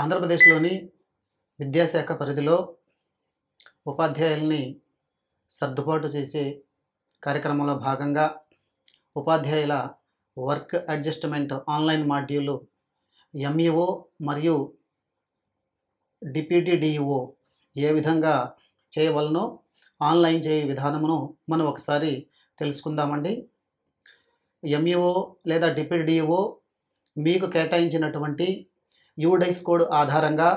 ఆంధ్రప్రదేశ్లోని విద్యాశాఖ పరిధిలో ఉపాధ్యాయుల్ని సర్దుబాటు చేసే కార్యక్రమంలో భాగంగా ఉపాధ్యాయుల work adjustment online module MEO మరియు డిప్యూటీ డిఈఓ ఏ విధంగా చేయవలనో ఆన్లైన్ చేయ విధానమును మనం ఒకసారి తెలుసుకుందామండి. ఎంఈఓ లేదా డిప్యూటీ డిఈఓ మీకు కేటాయించినటువంటి యూడైస్ కోడ్ ఆధారంగా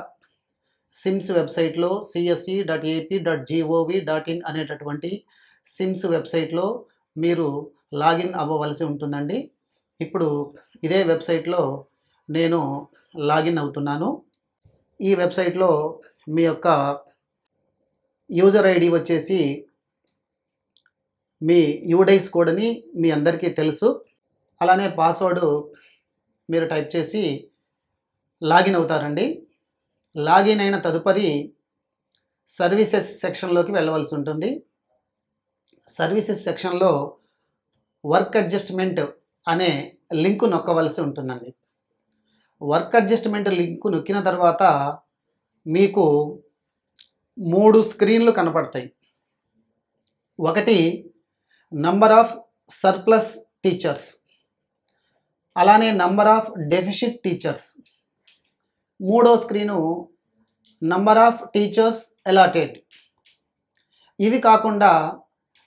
సిమ్స్ వెబ్సైట్లో cse.ap.gov.in అనేటటువంటి సిమ్స్ వెబ్సైట్లో మీరు లాగిన్ అవ్వవలసి ఉంటుందండి. ఇప్పుడు ఇదే వెబ్సైట్లో నేను లాగిన్ అవుతున్నాను. ఈ వెబ్సైట్లో మీ యొక్క యూజర్ ఐడి వచ్చేసి మీ యూడైస్ కోడ్ అని మీ అందరికీ తెలుసు. అలానే పాస్వర్డ్ మీరు టైప్ చేసి లాగిన్ అవుతారండి. లాగిన్ అయిన తదుపరి సర్వీసెస్ సెక్షన్లోకి వెళ్ళవలసి ఉంటుంది. సర్వీసెస్ సెక్షన్లో వర్క్ అడ్జస్ట్మెంట్ అనే లింకు నొక్కవలసి ఉంటుందండి. వర్క్ అడ్జస్ట్మెంట్ లింకు నొక్కిన తర్వాత మీకు 3 స్క్రీన్లు కనపడతాయి. ఒకటి నంబర్ ఆఫ్ సర్ప్లస్ టీచర్స్, అలానే నంబర్ ఆఫ్ డెఫిషిట్ టీచర్స్. మూడో screen number of teachers allotted. ఇవి కాకుండా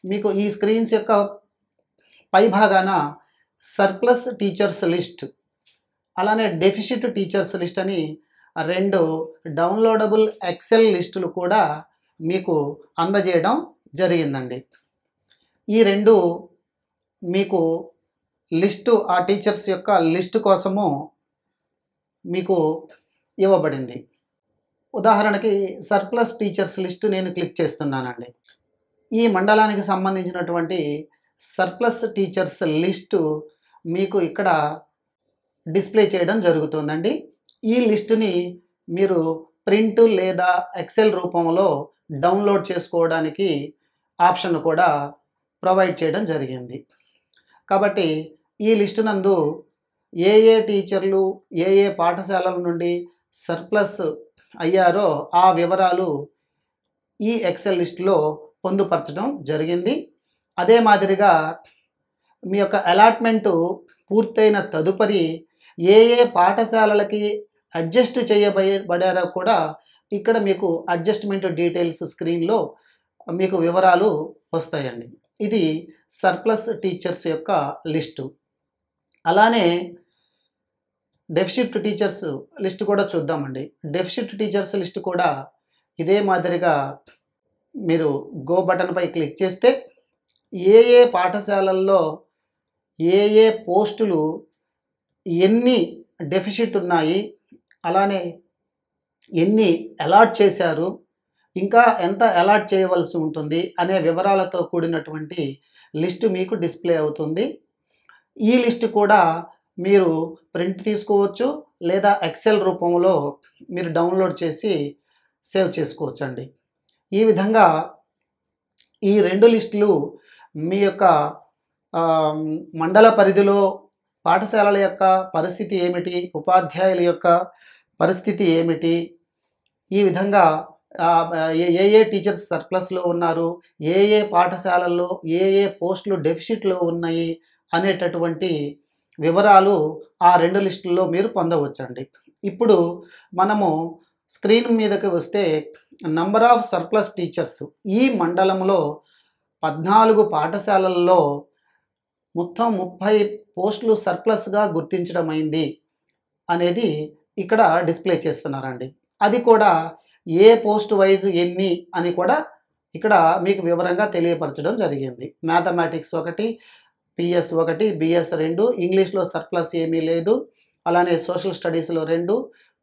మీకు ఈ స్క్రీన్స్ యొక్క పై భాగాన సర్ప్లస్ టీచర్స్ లిస్ట్, అలానే డెఫిషిట్ టీచర్స్ లిస్ట్ అని 2 డౌన్లోడబుల్ ఎక్సెల్ లిస్టులు కూడా మీకు అందజేయడం జరిగిందండి. ఈ 2 మీకు లిస్టు, ఆ టీచర్స్ యొక్క లిస్టు కోసము మీకు ఇవ్వబడింది. ఉదాహరణకి సర్ప్లస్ టీచర్స్ లిస్టు నేను క్లిక్ చేస్తున్నానండి. ఈ మండలానికి సంబంధించినటువంటి సర్ప్లస్ టీచర్స్ లిస్టు మీకు ఇక్కడ డిస్ప్లే చేయడం జరుగుతుందండి. ఈ లిస్టుని మీరు ప్రింట్ లేదా ఎక్సెల్ రూపంలో డౌన్లోడ్ చేసుకోవడానికి ఆప్షన్ కూడా ప్రొవైడ్ చేయడం జరిగింది. కాబట్టి ఈ లిస్టు నందు ఏ టీచర్లు ఏ పాఠశాలల నుండి సర్ప్లస్ అయ్యారో ఆ వివరాలు ఈ ఎక్సెల్ లిస్టులో పొందుపరచడం జరిగింది. అదే మాదిరిగా మీ యొక్క అలాట్మెంటు పూర్తయిన తదుపరి ఏ పాఠశాలలకి అడ్జస్ట్ చేయబడారో కూడా ఇక్కడ మీకు అడ్జస్ట్మెంట్ డీటెయిల్స్ స్క్రీన్లో మీకు వివరాలు వస్తాయండి. ఇది సర్ప్లస్ టీచర్స్ యొక్క లిస్టు. అలానే డెఫిషిట్ టీచర్స్ లిస్ట్ కూడా చూద్దామండి. డెఫిషిట్ టీచర్స్ లిస్ట్ కూడా ఇదే మాదిరిగా మీరు గో బటన్పై క్లిక్ చేస్తే ఏ పాఠశాలల్లో ఏ పోస్టులు ఎన్ని డెఫిషిట్ ఉన్నాయి, అలానే ఎన్ని అలాట్ చేశారు, ఇంకా ఎంత అలాట్ చేయవలసి ఉంటుంది అనే వివరాలతో కూడినటువంటి లిస్టు మీకు డిస్ప్లే అవుతుంది. ఈ లిస్టు కూడా మీరు ప్రింట్ తీసుకోవచ్చు లేదా ఎక్సెల్ రూపంలో మీరు డౌన్లోడ్ చేసి సేవ్ చేసుకోవచ్చండి. ఈ విధంగా ఈ 2 లిస్టులు మీ యొక్క మండల పరిధిలో పాఠశాలల యొక్క పరిస్థితి ఏమిటి, ఉపాధ్యాయుల యొక్క పరిస్థితి ఏమిటి, ఈ విధంగా ఏ టీచర్స్ సర్ప్లస్లో ఉన్నారు, ఏ పాఠశాలల్లో ఏ పోస్టులు డెఫిషిట్లో ఉన్నాయి అనేటటువంటి వివరాలు ఆ 2 లిస్టుల్లో మీరు పొందవచ్చండి. ఇప్పుడు మనము స్క్రీన్ మీదకి వస్తే నంబర్ ఆఫ్ సర్ప్లస్ టీచర్స్, ఈ మండలంలో 14 పాఠశాలల్లో మొత్తం 30 పోస్టులు సర్ప్లస్గా గుర్తించడమైంది అనేది ఇక్కడ డిస్ప్లే చేస్తున్నారండి. అది కూడా ఏ పోస్ట్ వైజ్ ఎన్ని అని కూడా ఇక్కడ మీకు వివరంగా తెలియపరచడం జరిగింది. మ్యాథమెటిక్స్ 1, PS 1, BS 2, ఇంగ్లీష్లో సర్ప్లస్ ఏమీ లేదు. అలానే సోషల్ స్టడీస్లో 2,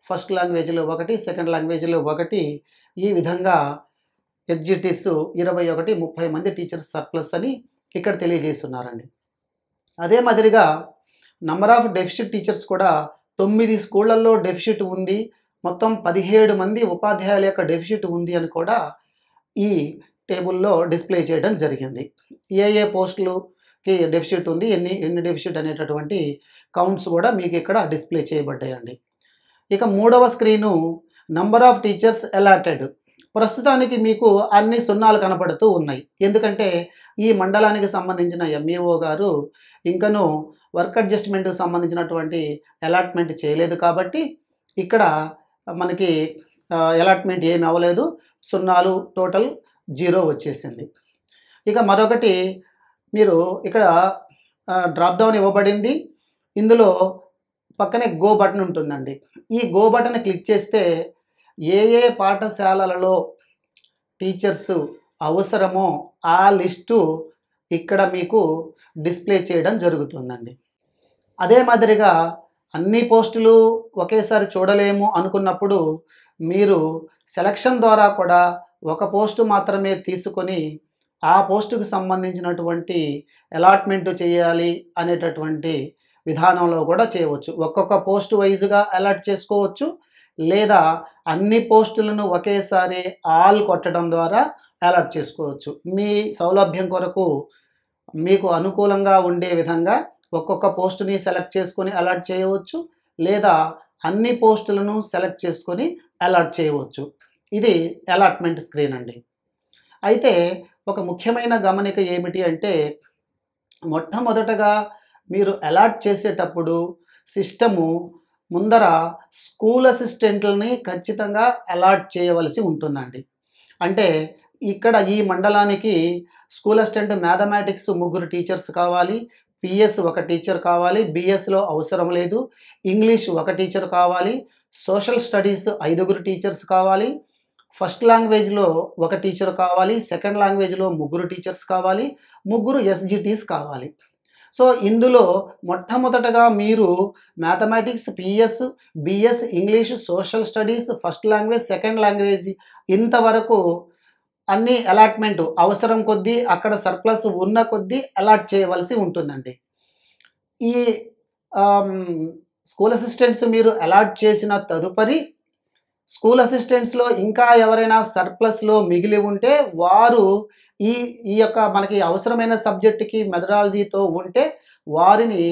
ఫస్ట్ లాంగ్వేజ్లో 1, సెకండ్ లాంగ్వేజ్లో 1, ఈ విధంగా ఎగ్జిటిస్ 21, 30 మంది టీచర్స్ సర్ప్లస్ అని ఇక్కడ తెలియజేస్తున్నారండి. అదే మాదిరిగా నంబర్ ఆఫ్ డెఫిషిట్ టీచర్స్ కూడా 9 స్కూళ్ళల్లో డెఫిషిట్ ఉంది, మొత్తం 17 మంది ఉపాధ్యాయుల యొక్క డెఫిషిట్ ఉంది అని కూడా ఈ టేబుల్లో డిస్ప్లే చేయడం జరిగింది. ఏ పోస్టులుకి డెఫిషిట్ ఉంది, ఎన్ని డెఫిషిట్ అనేటటువంటి కౌంట్స్ కూడా మీకు ఇక్కడ డిస్ప్లే చేయబడ్డాయండి. ఇక మూడవ screen number of teachers allotted. ప్రస్తుతానికి మీకు అన్ని సున్నాలు కనపడుతూ ఉన్నాయి. ఎందుకంటే ఈ మండలానికి సంబంధించిన ఎంఈఓ గారు ఇంకనూ వర్క్ అడ్జస్ట్మెంట్కి సంబంధించినటువంటి అలాట్మెంట్ చేయలేదు కాబట్టి ఇక్కడ మనకి అలాట్మెంట్ ఏమి అవ్వలేదు. సున్నాలు టోటల్ 0 వచ్చేసింది. ఇక మరొకటి మీరు ఇక్కడ డ్రాప్ డౌన్ ఇవ్వబడింది. ఇందులో పక్కనే గో బటన్ ఉంటుందండి. ఈ గో బటన్ క్లిక్ చేస్తే ఏ ఏ పాఠశాలలలో టీచర్స్ అవసరమో ఆ లిస్టు ఇక్కడ మీకు డిస్ప్లే చేయడం జరుగుతుందండి. అదే మాదిరిగా అన్ని పోస్టులు ఒకేసారి చూడలేము అనుకున్నప్పుడు మీరు సెలక్షన్ ద్వారా కూడా ఒక పోస్టు మాత్రమే తీసుకొని ఆ పోస్టుకు సంబంధించినటువంటి అలాట్మెంట్ చేయాలి అనేటటువంటి విధానంలో కూడా చేయవచ్చు. ఒక్కొక్క పోస్టు వైజ్గా అలాట్ చేసుకోవచ్చు, లేదా అన్ని పోస్టులను ఒకేసారి ఆల్ కొట్టడం ద్వారా అలాట్ చేసుకోవచ్చు. మీ సౌలభ్యం కొరకు మీకు అనుకూలంగా ఉండే విధంగా ఒక్కొక్క పోస్టుని సెలెక్ట్ చేసుకొని అలాట్ చేయవచ్చు, లేదా అన్ని పోస్టులను సెలెక్ట్ చేసుకొని అలాట్ చేయవచ్చు. ఇది అలాట్మెంట్ స్క్రీన్ అండి. అయితే ఒక ముఖ్యమైన గమనిక ఏమిటి అంటే, మొట్టమొదటగా మీరు అలాట్ చేసేటప్పుడు సిస్టము ముందర స్కూల్ అసిస్టెంట్లని ఖచ్చితంగా అలాట్ చేయవలసి ఉంటుందండి. అంటే ఇక్కడ ఈ మండలానికి స్కూల్ అసిస్టెంట్ మ్యాథమెటిక్స్ 3 టీచర్స్ కావాలి, పిఎస్ 1 టీచర్ కావాలి, బిఎస్లో అవసరం లేదు, ఇంగ్లీష్ 1 టీచర్ కావాలి, సోషల్ స్టడీస్ 5 టీచర్స్ కావాలి, ఫస్ట్ లాంగ్వేజ్లో 1 టీచర్ కావాలి, సెకండ్ లాంగ్వేజ్లో 3 టీచర్స్ కావాలి, 3 ఎస్జిటీస్ కావాలి. సో ఇందులో మొట్టమొదటగా మీరు mathematics, PS, BS, English, social studies, first language, second language ఇంతవరకు అన్ని అలాట్మెంట్ అవసరం కొద్దీ అక్కడ సర్ప్లస్ ఉన్న కొద్దీ అలాట్ చేయవలసి ఉంటుందండి. ఈ స్కూల్ అసిస్టెంట్స్ మీరు అలాట్ చేసిన తదుపరి స్కూల్ అసిస్టెంట్స్లో ఇంకా ఎవరైనా సర్ప్లస్లో మిగిలి ఉంటే వారు ఈ ఈ యొక్క మనకి అవసరమైన సబ్జెక్టుకి మెథడాలజీతో ఉంటే వారిని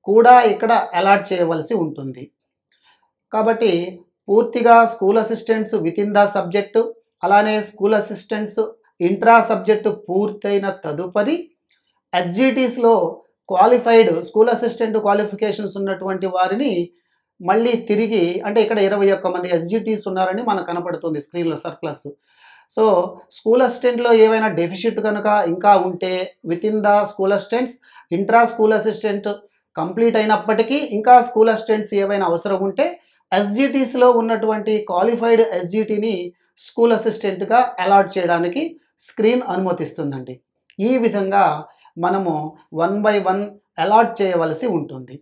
కూడా ఇక్కడ అలాట్ చేయవలసి ఉంటుంది. కాబట్టి పూర్తిగా school assistants within the subject, అలానే స్కూల్ అసిస్టెంట్స్ ఇంట్రా సబ్జెక్టు పూర్తయిన తదుపరి ఎస్జిటీస్లో క్వాలిఫైడ్ స్కూల్ అసిస్టెంట్ క్వాలిఫికేషన్స్ ఉన్నటువంటి వారిని మళ్ళీ తిరిగి, అంటే ఇక్కడ 21 మంది ఎస్జిటీస్ ఉన్నారని మనకు కనపడుతుంది స్క్రీన్లో సర్ప్లస్. సో స్కూల్ అసిస్టెంట్లో ఏవైనా డెఫిషిట్ కనుక ఇంకా ఉంటే within the school assistants, intra school assistant complete అయినప్పటికీ ఇంకా స్కూల్ అసిస్టెంట్స్ ఏవైనా అవసరం ఉంటే ఎస్జిటీస్లో ఉన్నటువంటి క్వాలిఫైడ్ ఎస్జిటీని స్కూల్ అసిస్టెంట్గా అలాట్ చేయడానికి స్క్రీన్ అనుమతిస్తుందండి. ఈ విధంగా మనము 1 by 1 అలాట్ చేయవలసి ఉంటుంది.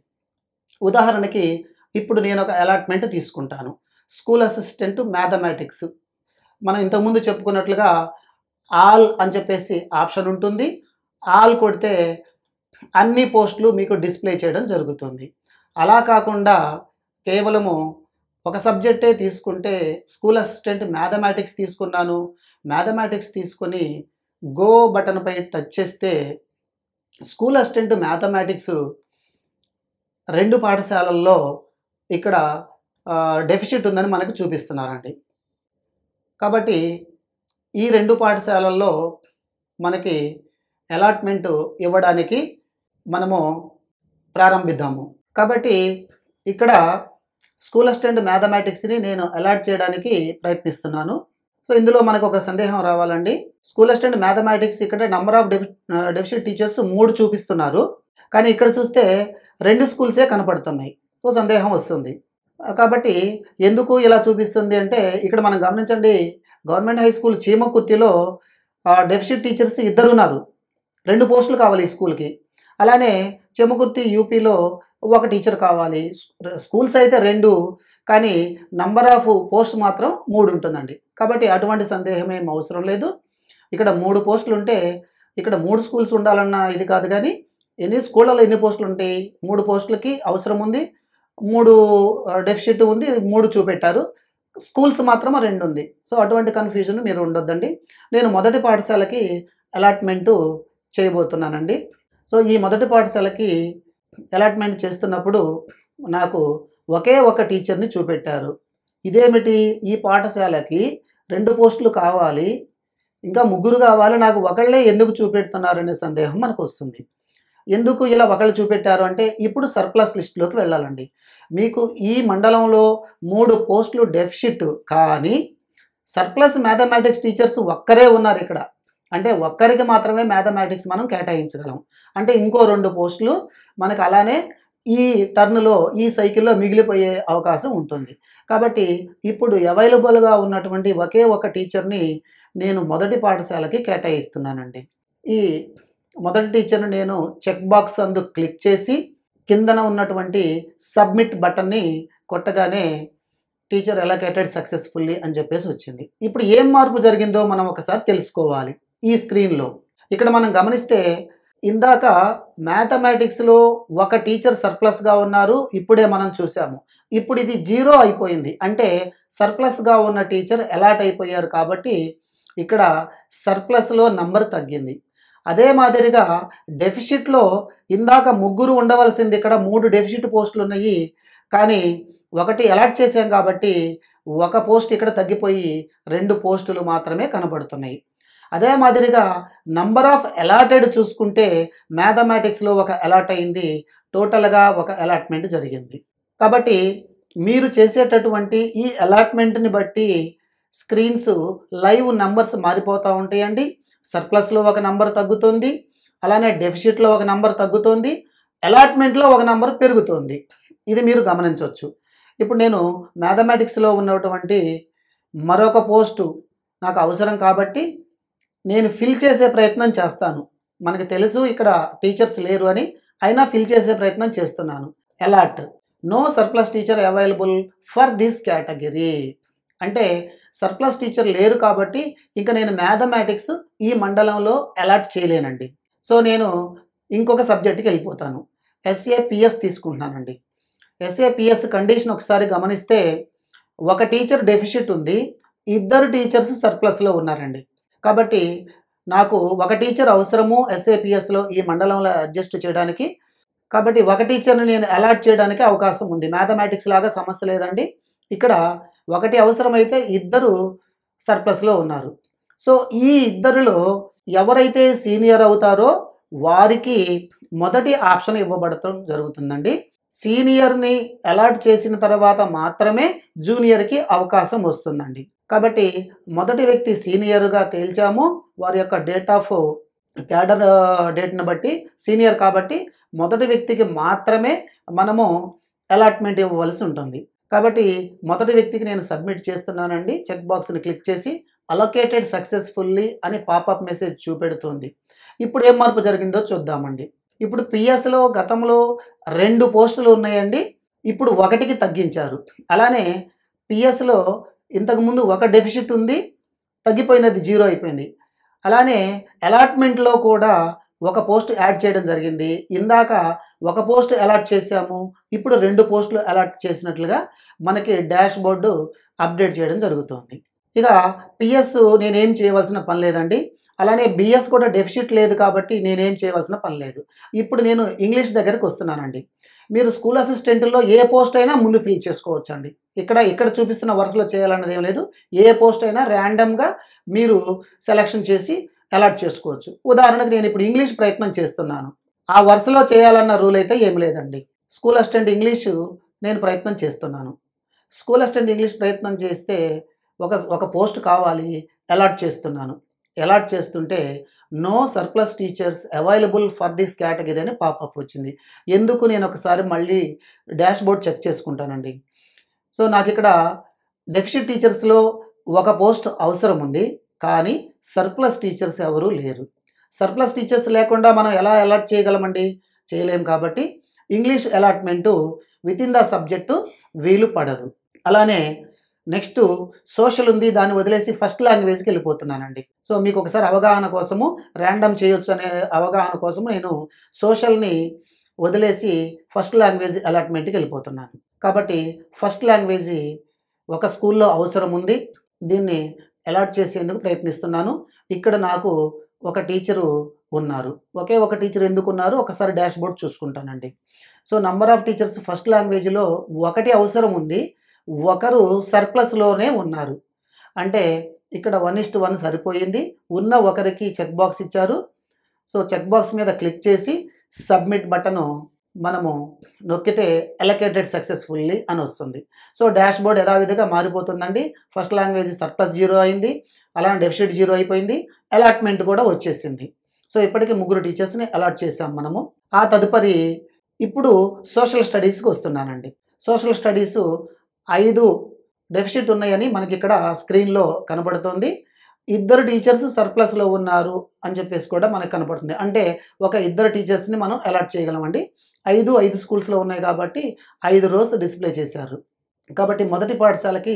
ఉదాహరణకి ఇప్పుడు నేను ఒక అలాట్మెంట్ తీసుకుంటాను. School assistant mathematics. మనం ఇంతకుముందు చెప్పుకున్నట్లుగా ఆల్ అని చెప్పేసి ఆప్షన్ ఉంటుంది. ఆల్ కొడితే అన్ని పోస్టులు మీకు డిస్ప్లే చేయడం జరుగుతుంది. అలా కాకుండా కేవలము ఒక సబ్జెక్టే తీసుకుంటే స్కూల్ అసిస్టెంట్ మ్యాథమెటిక్స్ తీసుకున్నాను, మ్యాథమెటిక్స్ తీసుకొని గో బటన్పై టచ్ చేస్తే స్కూల్ అసిస్టెంట్ మ్యాథమెటిక్స్ 2 పాఠశాలల్లో ఇక్కడ డెఫిషిట్ ఉందని మనకు చూపిస్తున్నారండి. కాబట్టి ఈ 2 పాఠశాలల్లో మనకి అలాట్మెంట్ ఇవ్వడానికి మనము ప్రారంభిద్దాము. కాబట్టి ఇక్కడ స్కూల్ అసిస్టెంట్ మ్యాథమెటిక్స్ని నేను అలాట్ చేయడానికి ప్రయత్నిస్తున్నాను. సో ఇందులో మనకు ఒక సందేహం రావాలండి. స్కూల్ అసిస్టెంట్ మ్యాథమెటిక్స్ ఇక్కడ నంబర్ ఆఫ్ డెఫిషిట్ టీచర్స్ 3 చూపిస్తున్నారు, కానీ ఇక్కడ చూస్తే 2 స్కూల్సే కనపడుతున్నాయి. సో సందేహం వస్తుంది. కాబట్టి ఎందుకు ఇలా చూపిస్తుంది అంటే, ఇక్కడ మనం గమనించండి, గవర్నమెంట్ హై స్కూల్ చీమకుర్తిలో డెఫిషిట్ టీచర్స్ 2 ఉన్నారు. 2 పోస్టులు కావాలి ఈ స్కూల్కి. అలానే చీమకుర్తి యూపీలో 1 టీచర్ కావాలి. స్కూల్స్ అయితే 2, కానీ నంబర్ ఆఫ్ పోస్ట్ మాత్రం 3 ఉంటుందండి. కాబట్టి అటువంటి సందేహం ఏం అవసరం లేదు. ఇక్కడ 3 పోస్టులు ఉంటే ఇక్కడ 3 స్కూల్స్ ఉండాలన్న ఇది కాదు, కానీ ఎన్ని స్కూళ్ళలో ఎన్ని పోస్టులు ఉంటాయి, 3 పోస్టులకి అవసరం ఉంది, 3 డెఫిషిట్ ఉంది, 3 చూపెట్టారు, స్కూల్స్ మాత్రం 2 ఉంది. సో అటువంటి కన్ఫ్యూజన్ మీరు ఉండొద్దండి. నేను మొదటి పాఠశాలకి అలాట్మెంటు చేయబోతున్నానండి. సో ఈ మొదటి పాఠశాలకి అలాట్మెంట్ చేస్తున్నప్పుడు నాకు ఒకే ఒక టీచర్ని చూపెట్టారు. ఇదేమిటి, ఈ పాఠశాలకి 2 పోస్టులు కావాలి, ఇంకా ముగ్గురు కావాలి, నాకు ఒకళ్ళే ఎందుకు చూపెడుతున్నారనే సందేహం మనకొస్తుంది. ఎందుకు ఇలా ఒకళ్ళు చూపెట్టారు అంటే, ఇప్పుడు సర్ప్లస్ లిస్ట్‌లోకి వెళ్ళాలండి. మీకు ఈ మండలంలో 3 పోస్టులు డెఫిసిట్, కానీ సర్ప్లస్ మ్యాథమెటిక్స్ టీచర్స్ ఒక్కరే ఉన్నారిక్కడ. అంటే ఒక్కరికి మాత్రమే మ్యాథమెటిక్స్ మనం కేటాయించగలం. అంటే ఇంకో 2 పోస్టులు మనకు అలానే ఈ టర్న్‌లో, ఈ సైకిల్‌లో మిగిలిపోయే అవకాశం ఉంటుంది. కాబట్టి ఇప్పుడు అవైలబుల్‌గా ఉన్నటువంటి ఒకే ఒక టీచర్‌ని నేను మొదటి పాఠశాలకి కేటాయిస్తున్నానండి. ఈ మొదటి టీచర్‌ని నేను చెక్ బాక్స్ అందు క్లిక్ చేసి కిందన ఉన్నటువంటి సబ్మిట్ బటన్‌ని కొట్టగానే టీచర్ అలొకేటెడ్ సక్సెస్‌ఫుల్లీ అని చెప్పేసి వచ్చింది. ఇప్పుడు ఏం మార్పు జరిగిందో మనం ఒకసారి తెలుసుకోవాలి ఈ స్క్రీన్‌లో. ఇక్కడ మనం గమనిస్తే ఇందాక మ్యాథమెటిక్స్‌లో ఒక టీచర్ సర్ప్లస్‌గా ఉన్నారు. ఇప్పుడే మనం చూసాము. ఇప్పుడు ఇది 0 అయిపోయింది. అంటే సర్ప్లస్‌గా ఉన్న టీచర్ అలాట్ అయిపోయారు కాబట్టి ఇక్కడ సర్ప్లస్‌లో నంబర్ తగ్గింది. అదే మాదిరిగా డెఫిసిట్‌లో ఇందాక ముగ్గురు ఉండవలసింది, ఇక్కడ 3 డెఫిసిట్ పోస్టులు ఉన్నాయి. కానీ ఒకటి అలాట్ చేశాం కాబట్టి ఒక పోస్ట్ ఇక్కడ తగ్గిపోయి 2 పోస్టులు మాత్రమే కనబడుతున్నాయి. అదే మాదిరిగా నంబర్ ఆఫ్ అలాటెడ్ చూసుకుంటే మ్యాథమెటిక్స్‌లో ఒక అలాట్ అయింది. టోటల్‌గా ఒక అలాట్‌మెంట్ జరిగింది. కాబట్టి మీరు చేసేటటువంటి ఈ అలాట్‌మెంట్‌ని బట్టి స్క్రీన్స్ లైవ్ నంబర్స్ మారిపోతూ ఉంటాయండి. సర్ప్లస్‌లో ఒక నంబర్ తగ్గుతుంది. అలానే డెఫిసిట్‌లో ఒక నంబర్ తగ్గుతుంది. అలాట్‌మెంట్‌లో ఒక నంబర్ పెరుగుతుంది. ఇది మీరు గమనించొచ్చు. ఇప్పుడు నేను మ్యాథమెటిక్స్‌లో ఉన్నటువంటి మరొక పోస్టు నాకు అవసరం కాబట్టి నేను ఫిల్ చేసే ప్రయత్నం చేస్తాను. మనకు తెలుసు ఇక్కడ టీచర్స్ లేరు అని, అయినా ఫిల్ చేసే ప్రయత్నం చేస్తున్నాను. Allot no surplus teacher available for this category. అంటే సర్ప్లస్ టీచర్ లేరు కాబట్టి ఇంక నేను మ్యాథమెటిక్స్ ఈ మండలంలో అలాట్ చేయలేనండి. సో నేను ఇంకొక సబ్జెక్ట్‌కి వెళ్ళిపోతాను. ఎస్ఏపిఎస్ తీసుకుంటున్నానండి. ఎస్ఏపిఎస్ కండిషన్ ఒకసారి గమనిస్తే ఒక టీచర్ డెఫిసిట్ ఉంది. ఇద్దరు టీచర్స్ సర్ప్లస్‌లో ఉన్నారండి. కాబట్టి నాకు ఒక టీచర్ అవసరము ఎస్ఏపిఎస్‌లో ఈ మండలంలో అడ్జస్ట్ చేయడానికి. కాబట్టి ఒక టీచర్‌ని నేను అలాట్ చేయడానికి అవకాశం ఉంది. మ్యాథమెటిక్స్ లాగా సమస్య లేదండి. ఇక్కడ ఒకటి అవసరమైతే ఇద్దరు సర్ప్లస్‌లో ఉన్నారు. సో ఈ ఇద్దరిలో ఎవరైతే సీనియర్ అవుతారో వారికి మొదటి ఆప్షన్ ఇవ్వబడటం జరుగుతుందండి. సీనియర్‌ని అలాట్ చేసిన తర్వాత మాత్రమే జూనియర్‌కి అవకాశం వస్తుందండి. కాబట్టి మొదటి వ్యక్తి సీనియర్‌గా తేల్చాము. వారి యొక్క డేట్ ఆఫ్ క్యాడర్ డేట్‌ని బట్టి సీనియర్ కాబట్టి మొదటి వ్యక్తికి మాత్రమే మనము అలాట్‌మెంట్ ఇవ్వవలసి ఉంటుంది. కాబట్టి మొదటి వ్యక్తికి నేను సబ్మిట్ చేస్తున్నానండి. చెక్ బాక్స్‌ని క్లిక్ చేసి అలొకేటెడ్ సక్సెస్‌ఫుల్లీ అని పాపప్ మెసేజ్ చూపెడుతుంది. ఇప్పుడు ఏం మార్పు జరిగిందో చూద్దామండి. ఇప్పుడు పిఎస్‌లో గతంలో 2 పోస్టులు ఉన్నాయండి. ఇప్పుడు 1కి తగ్గించారు. అలానే పిఎస్‌లో ఇంతకుముందు ఒక డెఫిసిట్ ఉంది. తగ్గిపోయింది, అది 0 అయిపోయింది. అలానే అలాట్‌మెంట్‌లో కూడా ఒక పోస్ట్ యాడ్ చేయడం జరిగింది. ఇందాక ఒక పోస్ట్ అలాట్ చేశాము. ఇప్పుడు 2 పోస్టులు అలాట్ చేసినట్లుగా మనకి డాష్ బోర్డు అప్డేట్ చేయడం జరుగుతుంది. ఇక పిఎస్ నేనేం చేయవలసిన పని లేదండి. అలానే బిఎస్ కూడా డెఫిసిట్ లేదు కాబట్టి నేనేం చేయవలసిన పని లేదు. ఇప్పుడు నేను ఇంగ్లీష్ దగ్గరికి వస్తున్నానండి. మీరు స్కూల్ అసిస్టెంట్‌లో ఏ పోస్ట్ అయినా ముందు ఫిల్ చేసుకోవచ్చండి. ఇక్కడ చూపిస్తున్న వరుసలో చేయాలన్నది ఏం లేదు. ఏ పోస్ట్ అయినా ర్యాండమ్‌గా మీరు సెలక్షన్ చేసి అలాట్ చేసుకోవచ్చు. ఉదాహరణకు నేను ఇప్పుడు ఇంగ్లీష్ ప్రయత్నం చేస్తున్నాను. ఆ వరుసలో చేయాలన్న రూల్ అయితే ఏమి లేదండి. స్కూల్ అసిస్టెంట్ ఇంగ్లీషు నేను ప్రయత్నం చేస్తున్నాను. స్కూల్ అసిస్టెంట్ ఇంగ్లీష్ ప్రయత్నం చేస్తే ఒక పోస్ట్ కావాలి, అలాట్ చేస్తున్నాను. అలాట్ చేస్తుంటే no surplus teachers available for this category అని పాపప్ వచ్చింది. ఎందుకు, నేను ఒకసారి మళ్ళీ డాష్ బోర్డ్ చెక్ చేసుకుంటానండి. సో నాకిక్కడ డెఫిసిట్ టీచర్స్‌లో ఒక పోస్ట్ అవసరం ఉంది. కానీ సర్ప్లస్ టీచర్స్ ఎవరు లేరు. సర్ప్లస్ టీచర్స్ లేకుండా మనం ఎలా అలాట్ చేయగలమండి? చేయలేం కాబట్టి English allotment within the subject వీలు పడదు. అలానే నెక్స్టు సోషల్ ఉంది. దాన్ని వదిలేసి ఫస్ట్ లాంగ్వేజ్‌కి వెళ్ళిపోతున్నానండి. సో మీకు ఒకసారి అవగాహన కోసము ర్యాండమ్ చేయొచ్చు అనే అవగాహన కోసము నేను సోషల్‌ని వదిలేసి ఫస్ట్ లాంగ్వేజ్ అలాట్‌మెంట్‌కి వెళ్ళిపోతున్నాను. కాబట్టి ఫస్ట్ లాంగ్వేజీ ఒక స్కూల్‌లో అవసరం ఉంది. దీన్ని అలాట్ చేసేందుకు ప్రయత్నిస్తున్నాను. ఇక్కడ నాకు ఒక టీచరు ఉన్నారు. ఒకే ఒక టీచర్ ఎందుకున్నారు ఒకసారి డాష్ బోర్డ్ చూసుకుంటానండి. So number of teachers first లాంగ్వేజ్లో ఒకటి అవసరం ఉంది, ఒకరు సర్ప్లస్లోనే ఉన్నారు. అంటే ఇక్కడ 1:1 సరిపోయింది. ఉన్న ఒకరికి చెక్ బాక్స్ ఇచ్చారు. సో చెక్ బాక్స్ మీద క్లిక్ చేసి సబ్మిట్ బటను మనము నొక్కితే అలొకేటెడ్ సక్సెస్ఫుల్లీ అని వస్తుంది. సో డాష్ బోర్డ్ యథావిధిగా మారిపోతుందండి. ఫస్ట్ లాంగ్వేజ్ సర్ప్లస్ 0 అయింది, అలానే డెఫిసిట్ 0 అయిపోయింది, అలాట్మెంట్ కూడా వచ్చేసింది. సో ఇప్పటికి 3 టీచర్స్ని అలాట్ చేసాం మనము. ఆ తదుపరి ఇప్పుడు సోషల్ స్టడీస్కి వస్తున్నానండి. సోషల్ స్టడీసు 5 డెఫిసిట్ ఉన్నాయని మనకి ఇక్కడ స్క్రీన్లో కనబడుతుంది. 2 టీచర్స్ సర్ప్లస్లో ఉన్నారు అని చెప్పేసి కూడా మనకు కనపడుతుంది. అంటే ఒక 2 టీచర్స్ని మనం అలాట్ చేయగలమండి. 5 స్కూల్స్లో ఉన్నాయి కాబట్టి 5 రోస్ డిస్ప్లే చేశారు. కాబట్టి మొదటి పాఠశాలకి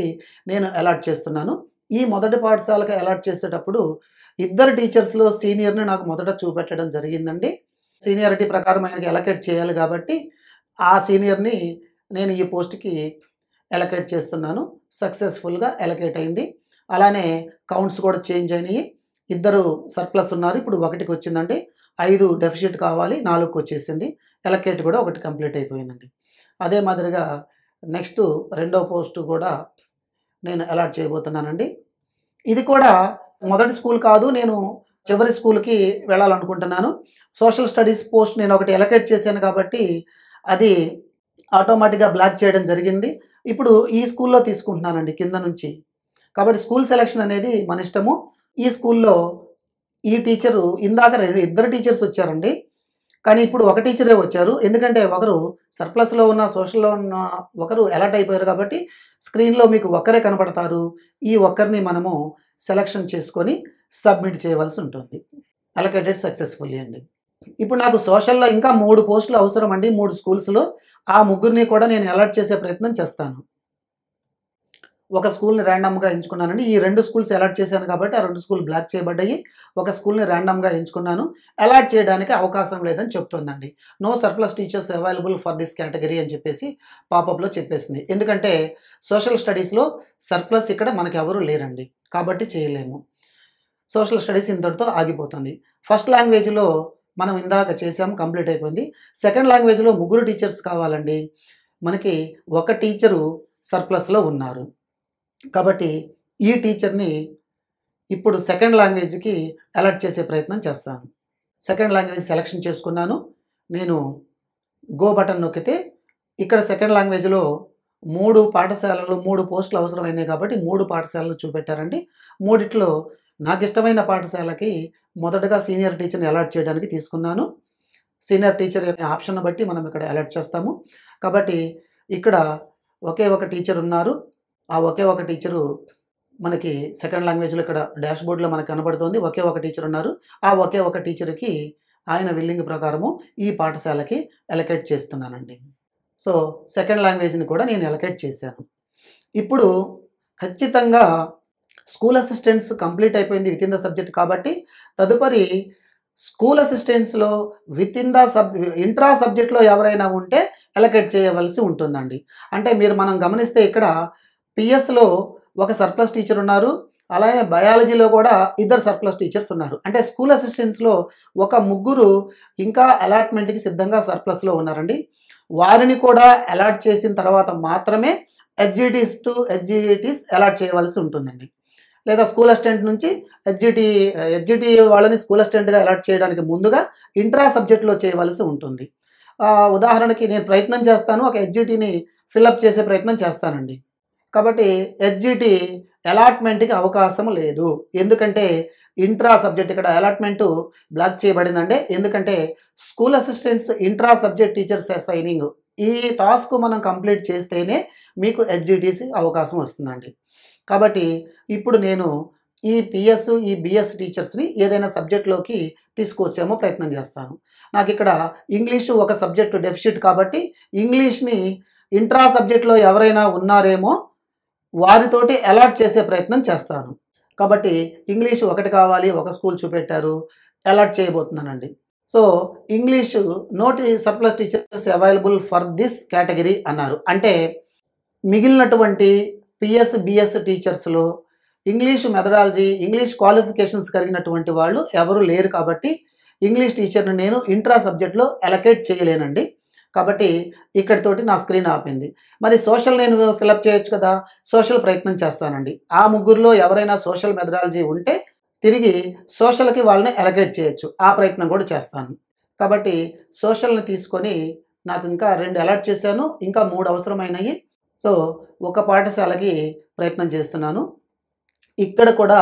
నేను అలాట్ చేస్తున్నాను. ఈ మొదటి పాఠశాలకు అలాట్ చేసేటప్పుడు 2 టీచర్స్లో సీనియర్ని నాకు మొదట చూపెట్టడం జరిగిందండి. సీనియారిటీ ప్రకారం ఆయనకి అలొకేట్ చేయాలి కాబట్టి ఆ సీనియర్ని నేను ఈ పోస్ట్కి అలొకేట్ చేస్తున్నాను. సక్సెస్ఫుల్గా అలొకేట్ అయింది. అలానే కౌంట్స్ కూడా చేంజ్ అయినాయి. 2 సర్ప్లస్ ఉన్నారు, ఇప్పుడు 1కి వచ్చిందండి. 5 డెఫిసిట్ కావాలి, 4కి వచ్చేసింది. అలొకేట్ కూడా 1 కంప్లీట్ అయిపోయిందండి. అదే మాదిరిగా నెక్స్ట్ రెండో పోస్టు కూడా నేను అలాట్ చేయబోతున్నానండి. ఇది కూడా మొదటి స్కూల్ కాదు, నేను చివరి స్కూల్కి వెళ్ళాలనుకుంటున్నాను. సోషల్ స్టడీస్ పోస్ట్ నేను ఒకటి అలొకేట్ చేశాను కాబట్టి అది ఆటోమేటిక్గా బ్లాక్ చేయడం జరిగింది. ఇప్పుడు ఈ స్కూల్లో తీసుకుంటున్నానండి కింద నుంచి. కాబట్టి స్కూల్ సెలక్షన్ అనేది మన ఇష్టము. ఈ స్కూల్లో ఈ టీచరు ఇందాక 2 టీచర్స్ వచ్చారండి, కానీ ఇప్పుడు ఒక టీచరే వచ్చారు. ఎందుకంటే ఒకరు సర్ప్లస్లో ఉన్న సోషల్లో ఉన్న ఒకరు అలాట్ అయిపోయారు కాబట్టి స్క్రీన్లో మీకు ఒక్కరే కనపడతారు. ఈ ఒక్కరిని మనము సెలక్షన్ చేసుకొని సబ్మిట్ చేయవలసి ఉంటుంది. అలొకేటెడ్ సక్సెస్ఫుల్లీ అండి. ఇప్పుడు నాకు సోషల్లో ఇంకా 3 పోస్టులు అవసరం అండి 3 స్కూల్స్లో. ఆ ముగ్గురిని కూడా నేను అలాట్ చేసే ప్రయత్నం చేస్తాను. ఒక స్కూల్ని ర్యాండమ్గా ఎంచుకున్నానండి. ఈ 2 స్కూల్స్ అలాట్ చేశాను కాబట్టి ఆ 2 స్కూల్ బ్లాక్ చేయబడ్డాయి. ఒక స్కూల్ని ర్యాండమ్గా ఎంచుకున్నాను. అలాట్ చేయడానికి అవకాశం లేదని చెప్తుందండి. No surplus teachers available for this category అని చెప్పేసి పాపప్లో చెప్పేసింది. ఎందుకంటే సోషల్ స్టడీస్లో సర్ప్లస్ ఇక్కడ మనకి ఎవరు లేరండి, కాబట్టి చేయలేము. సోషల్ స్టడీస్ ఇంతటితో ఆగిపోతుంది. ఫస్ట్ లాంగ్వేజ్లో మనం ఇందాక చేసాము, కంప్లీట్ అయిపోయింది. సెకండ్ లాంగ్వేజ్లో 3 టీచర్స్ కావాలండి. మనకి ఒక టీచరు సర్ప్లస్లో ఉన్నారు కాబట్టి ఈ టీచర్ని ఇప్పుడు సెకండ్ లాంగ్వేజ్కి అలాట్ చేసే ప్రయత్నం చేస్తాను. సెకండ్ లాంగ్వేజ్ సెలెక్షన్ చేసుకున్నాను. నేను గో బటన్ నొక్కితే ఇక్కడ సెకండ్ లాంగ్వేజ్లో 3 పాఠశాలలు 3 పోస్టులు అవసరమైనాయి కాబట్టి 3 పాఠశాలలు చూపెట్టారండి. 3ట్లో నాకు ఇష్టమైన పాఠశాలకి మొదటగా సీనియర్ టీచర్ని అలాట్ చేయడానికి తీసుకున్నాను. సీనియర్ టీచర్ ఆప్షన్ బట్టి మనం ఇక్కడ అలాట్ చేస్తాము. కాబట్టి ఇక్కడ ఒకే ఒక టీచర్ ఉన్నారు. ఆ ఒకే ఒక టీచరు మనకి సెకండ్ లాంగ్వేజ్లో ఇక్కడ డాష్ బోర్డ్లో మనకు కనబడుతుంది. ఒకే ఒక టీచర్ ఉన్నారు. ఆ ఒకే ఒక టీచర్కి ఆయన విల్లింగ్ ప్రకారము ఈ పాఠశాలకి అలొకేట్ చేస్తున్నానండి. సో సెకండ్ లాంగ్వేజ్ని కూడా నేను అలొకేట్ చేశాను. ఇప్పుడు ఖచ్చితంగా స్కూల్ అసిస్టెంట్స్ కంప్లీట్ అయిపోయింది విత్ ఇన్ ద సబ్జెక్ట్ కాబట్టి తదుపరి స్కూల్ అసిస్టెంట్స్లో విత్ ఇన్ ద ఇంట్రా సబ్జెక్ట్లో ఎవరైనా ఉంటే అలొకేట్ చేయవలసి ఉంటుందండి. అంటే మనం గమనిస్తే ఇక్కడ పిఎస్లో ఒక సర్ప్లస్ టీచర్ ఉన్నారు, అలానే బయాలజీలో కూడా 2 సర్ప్లస్ టీచర్స్ ఉన్నారు. అంటే స్కూల్ అసిస్టెంట్స్లో ఒక 3 ఇంకా అలాట్మెంట్కి సిద్ధంగా సర్ప్లస్లో ఉన్నారండి. వారిని కూడా అలాట్ చేసిన తర్వాత మాత్రమే హెచ్జిటీస్ అలాట్ చేయవలసి ఉంటుందండి. లేదా స్కూల్ అసిస్టెంట్ నుంచి హెచ్జిటి వాళ్ళని స్కూల్ అసిస్టెంట్గా అలాట్ చేయడానికి ముందుగా ఇంట్రా సబ్జెక్ట్లో చేయవలసి ఉంటుంది. ఉదాహరణకి నేను ప్రయత్నం చేస్తాను, ఒక హెచ్జిటిని ఫిల్అప్ చేసే ప్రయత్నం చేస్తానండి. కాబట్టి హెచ్జిటి అలాట్మెంట్కి అవకాశం లేదు. ఎందుకంటే ఇంట్రా సబ్జెక్ట్ ఇక్కడ అలాట్మెంటు బ్లాక్ చేయబడిందండి. ఎందుకంటే school assistants intra subject teachers assigning ఈ టాస్క్ మనం కంప్లీట్ చేస్తేనే మీకు హెచ్జిటిసి అవకాశం వస్తుందండి. కాబట్టి ఇప్పుడు నేను ఈ పిఎస్ ఈ బిఎస్ టీచర్స్ని ఏదైనా సబ్జెక్ట్లోకి తీసుకొచ్చేమో ప్రయత్నం చేస్తాను. నాకు ఇక్కడ ఇంగ్లీషు ఒక సబ్జెక్టు డెఫిసిట్ కాబట్టి ఇంగ్లీష్ని ఇంట్రా సబ్జెక్ట్లో ఎవరైనా ఉన్నారేమో వారితోటి అలాట్ చేసే ప్రయత్నం చేస్తాను. కాబట్టి ఇంగ్లీషు 1 కావాలి, ఒక స్కూల్ చూపెట్టారు, అలాట్ చేయబోతున్నానండి. So English no surplus teachers available for this category అన్నారు. అంటే మిగిలినటువంటి పిఎస్ బిఎస్ టీచర్స్లో ఇంగ్లీష్ మెథడాలజీ ఇంగ్లీష్ క్వాలిఫికేషన్స్ కలిగినటువంటి వాళ్ళు ఎవరు లేరు కాబట్టి ఇంగ్లీష్ టీచర్ని నేను ఇంట్రా సబ్జెక్ట్లో అలొకేట్ చేయలేనండి. కాబట్టి ఇక్కడితోటి నా స్క్రీన్ ఆపింది. మరి సోషల్ నేను ఫిలప్ చేయొచ్చు కదా! సోషల్ ప్రయత్నం చేస్తానండి. ఆ ముగ్గురిలో ఎవరైనా సోషల్ మెథడాలజీ ఉంటే తిరిగి సోషల్‌కి వాళ్ళని అలొకేట్ చేయొచ్చు. ఆ ప్రయత్నం కూడా చేస్తాను. కాబట్టి సోషల్‌ని తీసుకొని నాకు ఇంకా 2 అలాట్ చేశాను. ఇంకా 3 అవసరమైనయి. సో, ఒక పాఠశాలకి ప్రయత్నం చేస్తున్నాను. ఇక్కడ కూడా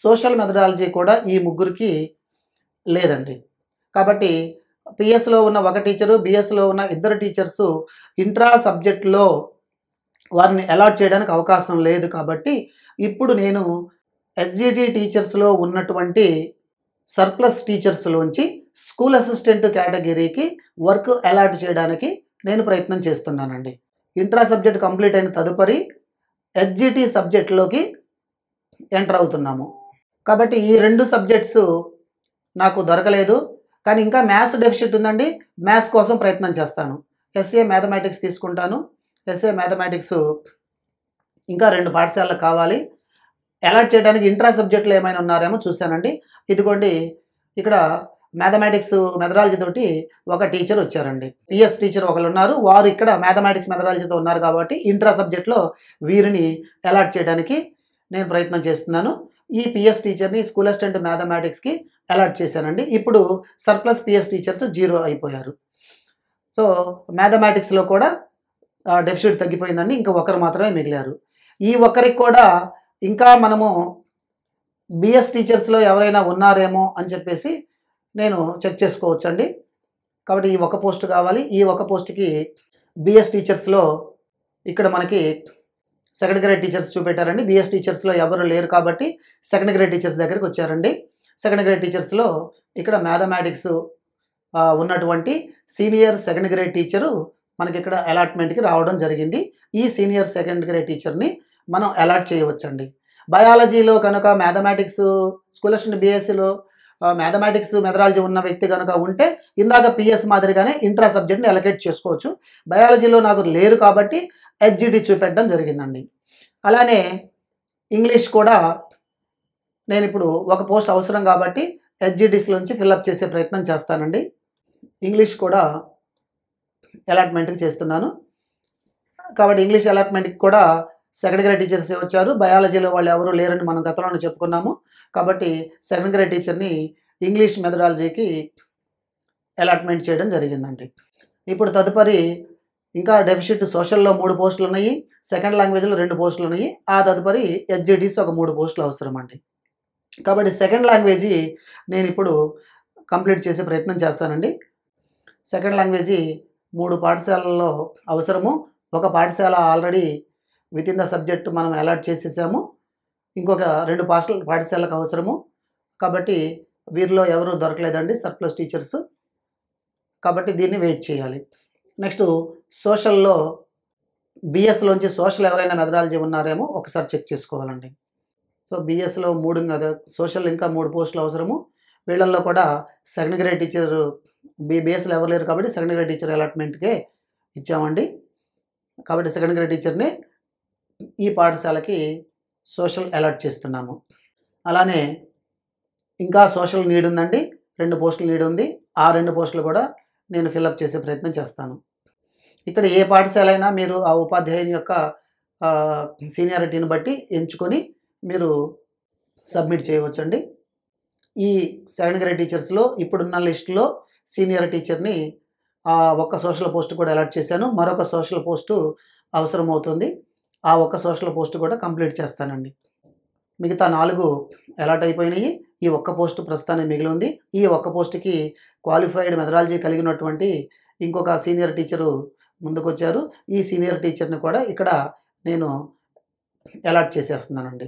సోషల్ మెథడాలజీ కూడా ఈ ముగ్గురికి లేదండి. కాబట్టి పిఎస్‌లో ఉన్న ఒక టీచరు, బీఎస్‌లో ఉన్న ఇద్దరు టీచర్సు ఇంట్రా సబ్జెక్ట్‌లో వారిని అలాట్ చేయడానికి అవకాశం లేదు కాబట్టి, ఇప్పుడు నేను ఎస్‌జిటి టీచర్స్‌లో ఉన్నటువంటి సర్ప్లస్ టీచర్స్‌లోంచి స్కూల్ అసిస్టెంట్ కేటగిరీకి వర్క్ అలాట్ చేయడానికి నేను ప్రయత్నం చేస్తున్నానండి. ఇంట్రా సబ్జెక్ట్ కంప్లీట్ అయిన తదుపరి ఎస్‌జిటి సబ్జెక్ట్‌లోకి ఎంటర్ అవుతున్నాము. కాబట్టి ఈ 2 సబ్జెక్ట్స్ నాకు దొరకలేదు. కానీ ఇంకా మ్యాథ్స్ డెఫిసిట్ ఉందండి. మ్యాథ్స్ కోసం ప్రయత్నం చేస్తాను. ఎస్ఏ మ్యాథమెటిక్స్ తీసుకుంటాను. ఎస్ఏ మ్యాథమెటిక్స్ ఇంకా 2 పాఠశాలలకు కావాలి. అలాట్ చేయడానికి ఇంట్రా సబ్జెక్ట్‌లో ఏమైనా ఉన్నారేమో చూశానండి. ఇదిగోండి ఇక్కడ మ్యాథమెటిక్స్ మెథడాలజీ తోటి ఒక టీచర్ వచ్చారండి. పిఎస్ టీచర్ ఒకళ్ళున్నారు. వారు ఇక్కడ మ్యాథమెటిక్స్ మెథడాలజీతో ఉన్నారు కాబట్టి ఇంట్రా సబ్జెక్ట్‌లో వీరిని అలాట్ చేయడానికి నేను ప్రయత్నం చేస్తున్నాను. ఈ పిఎస్ టీచర్‌ని స్కూల్ అసిస్టెంట్ మ్యాథమెటిక్స్‌కి అలాట్ చేశానండి. ఇప్పుడు సర్ప్లస్ పిఎస్ టీచర్స్ 0 అయిపోయారు. సో, మ్యాథమెటిక్స్‌లో కూడా డెఫిసిట్ తగ్గిపోయిందండి. ఇంకా ఒకరు మాత్రమే మిగిలారు. ఈ ఒక్కరికి కూడా ఇంకా మనము బీఎస్ టీచర్స్‌లో ఎవరైనా ఉన్నారేమో అని చెప్పేసి నేను చెక్ చేసుకోవచ్చండి. కాబట్టి ఈ ఒక పోస్ట్ కావాలి. ఈ ఒక పోస్ట్‌కి బీఎస్ టీచర్స్‌లో ఇక్కడ మనకి సెకండ్ గ్రేడ్ టీచర్స్ చూపెట్టారండి. బీఎస్ టీచర్స్‌లో ఎవరు లేరు కాబట్టి సెకండ్ గ్రేడ్ టీచర్స్ దగ్గరికి వచ్చారండి. సెకండ్ గ్రేడ్ టీచర్స్‌లో ఇక్కడ మ్యాథమెటిక్స్ ఉన్నటువంటి సీనియర్ సెకండ్ గ్రేడ్ టీచరు మనకిక్కడ అలాట్‌మెంట్‌కి రావడం జరిగింది. ఈ సీనియర్ సెకండ్ గ్రేడ్ టీచర్‌ని మనం అలాట్ చేయవచ్చండి. బయాలజీలో కనుక మ్యాథమెటిక్స్ స్కూల్ అసిస్టెంట్ బీఎస్సీలో మ్యాథమెటిక్స్ మెథడాలజీ ఉన్న వ్యక్తి కనుక ఉంటే ఇందాక పిఎస్ మాదిరిగానే ఇంట్రా సబ్జెక్ట్‌ని అలొకేట్ చేసుకోవచ్చు. బయాలజీలో నాకు లేరు కాబట్టి ఎస్‌జిటి చూపెట్టడం జరిగిందండి. అలానే ఇంగ్లీష్ కూడా నేనిప్పుడు ఒక పోస్ట్ అవసరం కాబట్టి ఎస్‌జిటిస్‌లోంచి ఫిల్అప్ చేసే ప్రయత్నం చేస్తానండి. ఇంగ్లీష్ కూడా అలాట్‌మెంట్‌కి చేస్తున్నాను. కాబట్టి ఇంగ్లీష్ అలాట్‌మెంట్‌కి కూడా సెకండ్ గ్రేడ్ టీచర్సే వచ్చారు. బయాలజీలో వాళ్ళు ఎవరు లేరని మనం గతంలోనే చెప్పుకున్నాము. కాబట్టి సెకండ్ గ్రేడ్ టీచర్‌ని ఇంగ్లీష్ మెథడాలజీకి అలాట్‌మెంట్ చేయడం జరిగిందండి. ఇప్పుడు తదుపరి ఇంకా డెఫిసిట్ సోషల్‌లో 3 పోస్టులున్నాయి. సెకండ్ లాంగ్వేజ్‌లో 2 పోస్టులున్నాయి. ఆ తదుపరి ఎస్‌జిటిస్ ఒక 3 పోస్టులు అవసరమండి. కాబట్టి సెకండ్ లాంగ్వేజీ నేనిప్పుడు కంప్లీట్ చేసే ప్రయత్నం చేస్తానండి. సెకండ్ లాంగ్వేజీ 3 పాఠశాలల్లో అవసరము. ఒక పాఠశాల ఆల్రెడీ వితిన్ ద సబ్జెక్ట్ మనం అలాట్ చేసేసాము. ఇంకొక 2 పాఠశాలకు అవసరము. కాబట్టి వీరిలో ఎవరు దొరకలేదండి సర్ప్లస్ టీచర్స్. కాబట్టి దీన్ని వెయిట్ చేయాలి. నెక్స్ట్ సోషల్‌లో బీఎస్‌లోంచి సోషల్ ఎవరైనా మెథడాలజీ ఉన్నారేమో ఒకసారి చెక్ చేసుకోవాలండి. సో, బీఎస్‌లో 3 అదే సోషల్ ఇంకా 3 పోస్టులు అవసరము. వీళ్ళల్లో కూడా సెకండ్ గ్రేడ్ టీచర్ బీఎస్‌లో ఎవరు లేరు కాబట్టి సెకండ్ గ్రేడ్ టీచర్ అలాట్‌మెంట్‌కే ఇచ్చామండి. కాబట్టి సెకండ్ గ్రేడ్ టీచర్‌ని ఈ పాఠశాలకి సోషల్ అలాట్ చేస్తున్నాము. అలానే ఇంకా సోషల్ నీడ్ ఉందండి. 2 పోస్టులు నీడ్ ఉంది. ఆ 2 పోస్టులు కూడా నేను ఫిల్అప్ చేసే ప్రయత్నం చేస్తాను. ఇక్కడ ఏ పాఠశాల అయినా మీరు ఆ ఉపాధ్యాయుని యొక్క సీనియారిటీని బట్టి ఎంచుకొని మీరు సబ్మిట్ చేయవచ్చండి. ఈ సెకండ్ గ్రేడ్ టీచర్స్‌లో ఇప్పుడున్న లిస్ట్‌లో సీనియర్ టీచర్‌ని ఒక్క సోషల్ పోస్ట్ కూడా అలాట్ చేశాను. మరొక సోషల్ పోస్టు అవసరమవుతుంది. ఆ ఒక్క సోషల్ పోస్ట్ కూడా కంప్లీట్ చేస్తానండి. మిగతా 4 అలాట్ అయిపోయినాయి. ఈ ఒక్క పోస్ట్ ప్రస్తుతానికి మిగిలి ఉంది. ఈ ఒక్క పోస్ట్‌కి క్వాలిఫైడ్ మెథడాలజీ కలిగినటువంటి ఇంకొక సీనియర్ టీచరు ముందుకొచ్చారు. ఈ సీనియర్ టీచర్‌ని కూడా ఇక్కడ నేను అలాట్ చేసేస్తున్నానండి.